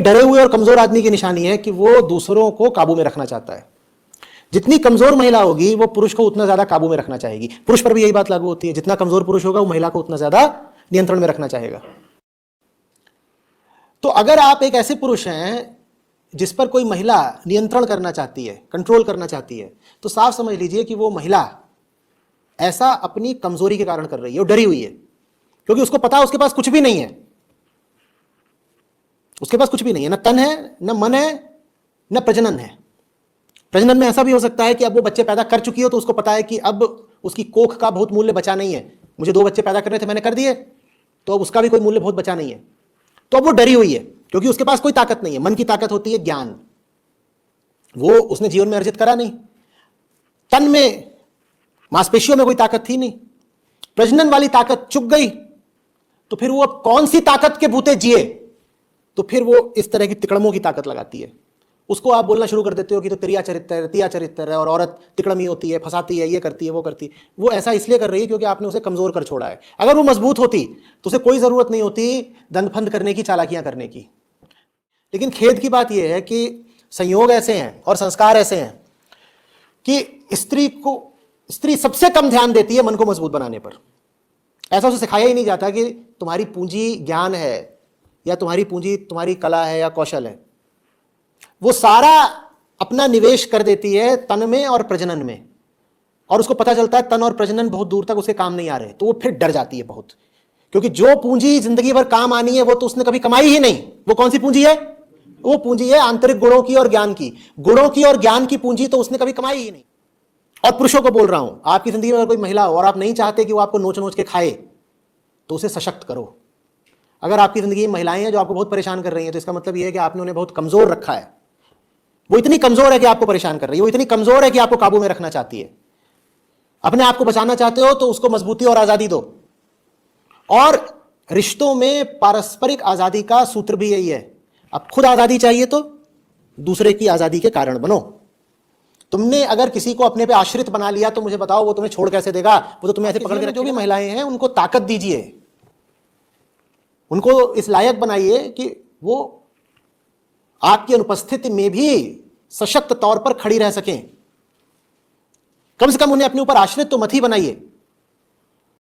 डरे हुए और कमजोर आदमी की निशानी है कि वो दूसरों को काबू में रखना चाहता है। जितनी कमजोर महिला होगी वो पुरुष को उतना ज्यादा काबू में रखना चाहेगी। पुरुष पर भी यही बात लागू होती है, जितना कमजोर पुरुष होगा वो महिला को उतना ज्यादा नियंत्रण में रखना चाहेगा। तो अगर आप एक ऐसे पुरुष हैं जिस पर कोई महिला नियंत्रण करना चाहती है, कंट्रोल करना चाहती है, तो साफ समझ लीजिए कि वो महिला ऐसा अपनी कमजोरी के कारण कर रही है, वो डरी हुई है, क्योंकि उसको पता है उसके पास कुछ भी नहीं है। उसके पास कुछ भी नहीं है, न तन है, न मन है, न प्रजनन है। प्रजनन में ऐसा भी हो सकता है कि अब वो बच्चे पैदा कर चुकी हो तो उसको पता है कि अब उसकी कोख का बहुत मूल्य बचा नहीं है, मुझे 2 बच्चे पैदा करने थे, मैंने कर दिए, तो अब उसका भी कोई मूल्य बहुत बचा नहीं है। तो अब वो डरी हुई है क्योंकि उसके पास कोई ताकत नहीं है। मन की ताकत होती है ज्ञान, वो उसने जीवन में अर्जित करा नहीं। तन में, मांसपेशियों में कोई ताकत थी नहीं। प्रजनन वाली ताकत चुक गई, तो फिर वो अब कौन सी ताकत के भूते जिए? तो फिर वो इस तरह की तिकड़मों की ताकत लगाती है। उसको आप बोलना शुरू कर देते हो कि तो तिया चरित्र है और औरत तिकड़मी होती है, फंसाती है, ये करती है, वो करती है। वो ऐसा इसलिए कर रही है क्योंकि आपने उसे कमजोर कर छोड़ा है। अगर वो मजबूत होती तो उसे कोई जरूरत नहीं होती दंड-फंद करने की, चालाकियां करने की। लेकिन खेद की बात यह है कि संयोग ऐसे हैं और संस्कार ऐसे हैं कि स्त्री सबसे कम ध्यान देती है मन को मजबूत बनाने पर। ऐसा उसे सिखाया ही नहीं जाता कि तुम्हारी पूंजी ज्ञान है या तुम्हारी पूंजी तुम्हारी कला है या कौशल है। वो सारा अपना निवेश कर देती है तन में और प्रजनन में, और उसको पता चलता है तन और प्रजनन बहुत दूर तक उसे काम नहीं आ रहे, तो वो फिर डर जाती है बहुत, क्योंकि जो पूंजी जिंदगी भर काम आनी है वो तो उसने कभी कमाई ही नहीं। वो कौन सी पूंजी है? वो पूंजी है आंतरिक गुणों की और ज्ञान की। गुणों की और ज्ञान की पूंजी तो उसने कभी कमाई ही नहीं। और पुरुषों को बोल रहा हूं, आपकी जिंदगी में अगर कोई महिला हो और आप नहीं चाहते कि वो आपको नोच नोच के खाए, तो उसे सशक्त करो। अगर आपकी जिंदगी में महिलाएं हैं जो आपको बहुत परेशान कर रही हैं, तो इसका मतलब यह है कि आपने उन्हें बहुत कमजोर रखा है। वो इतनी कमजोर है कि आपको परेशान कर रही है, वो इतनी कमजोर है कि आपको काबू में रखना चाहती है। अपने आप को बचाना चाहते हो तो उसको मजबूती और आजादी दो। और रिश्तों में पारस्परिक आजादी का सूत्र भी यही है, अब खुद आजादी चाहिए तो दूसरे की आजादी के कारण बनो। तुमने अगर किसी को अपने पे आश्रित बना लिया तो मुझे बताओ वो तुम्हें छोड़ कैसे देगा? वो तो तुम्हें ऐसे पकड़ के रखेगा। जो भी महिलाएं हैं उनको ताकत दीजिए, उनको इस लायक बनाइए कि वो आपकी अनुपस्थिति में भी सशक्त तौर पर खड़ी रह सकें। कम से कम उन्हें अपने ऊपर आश्रित तो मत ही बनाइए।